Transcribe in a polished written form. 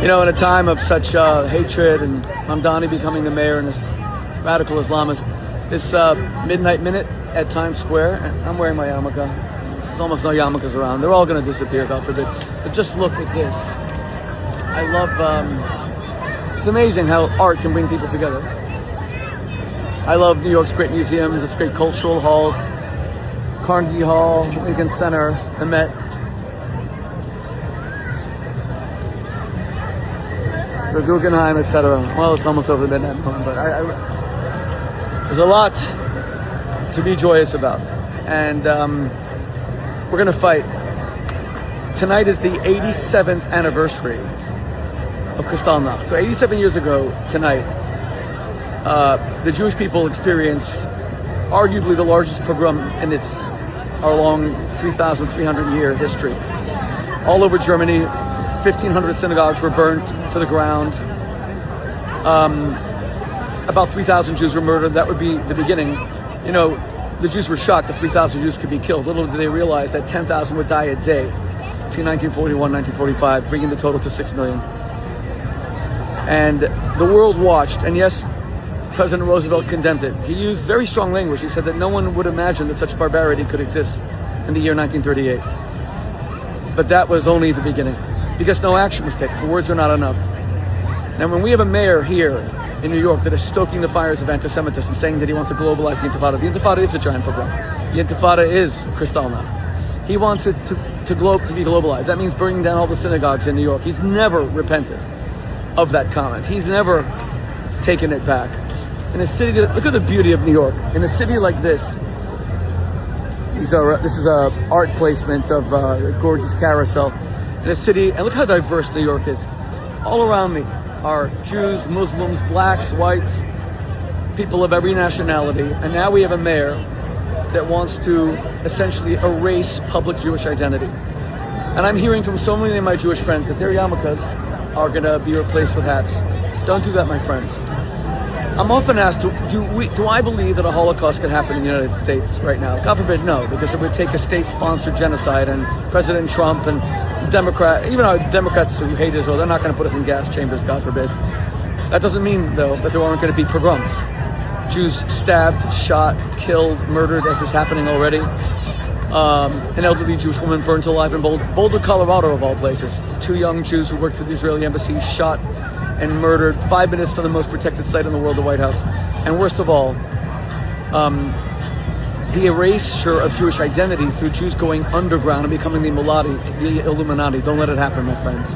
You know, in a time of such hatred and Mamdani becoming the mayor and this radical Islamist, this midnight minute at Times Square, I'm wearing my yarmulke. There's almost no yarmulkes around. They're all going to disappear, God forbid. But just look at this. I love, it's amazing how art can bring people together. I love New York's great museums, its great cultural halls, Carnegie Hall, Lincoln Center, the Met. The Guggenheim, etc. Well, it's almost over the midnight point, but there's a lot to be joyous about, and we're gonna fight. Tonight is the 87th anniversary of Kristallnacht. So 87 years ago tonight, the Jewish people experienced arguably the largest pogrom in our long 3,300-year history. All over Germany, 1,500 synagogues were burnt to the ground. About 3,000 Jews were murdered. That would be the beginning. You know, the Jews were shocked that 3,000 Jews could be killed. Little did they realize that 10,000 would die a day between 1941 and 1945, bringing the total to 6 million. And the world watched, and yes, President Roosevelt condemned it. He used very strong language. He said that no one would imagine that such barbarity could exist in the year 1938. But that was only the beginning, because no action was taken. The words are not enough. Now, when we have a mayor here in New York that is stoking the fires of anti-Semitism, saying that he wants to globalize the Intifada is a giant pogrom. The Intifada is Kristallnacht. He wants it to be globalized. That means bringing down all the synagogues in New York. He's never repented of that comment. He's never taken it back. In a city, look at the beauty of New York. In a city like this, this is a art placement of a gorgeous carousel. In a city, and look how diverse New York is. All around me are Jews, Muslims, blacks, whites, people of every nationality. And now we have a mayor that wants to essentially erase public Jewish identity. And I'm hearing from so many of my Jewish friends that their yarmulkes are going to be replaced with hats. Don't do that, my friends. I'm often asked, do I believe that a Holocaust could happen in the United States right now? God forbid, no, because it would take a state-sponsored genocide, and President Trump and even our Democrats who hate Israel, they're not going to put us in gas chambers, God forbid. That doesn't mean, though, that there aren't going to be pogroms. Jews stabbed, shot, killed, murdered, as is happening already. An elderly Jewish woman burnt alive in Boulder, Colorado, of all places. 2 young Jews who worked for the Israeli embassy shot and murdered 5 minutes from the most protected site in the world, the White House. And worst of all, the erasure of Jewish identity through Jews going underground and becoming the Illuminati. Don't let it happen, my friends.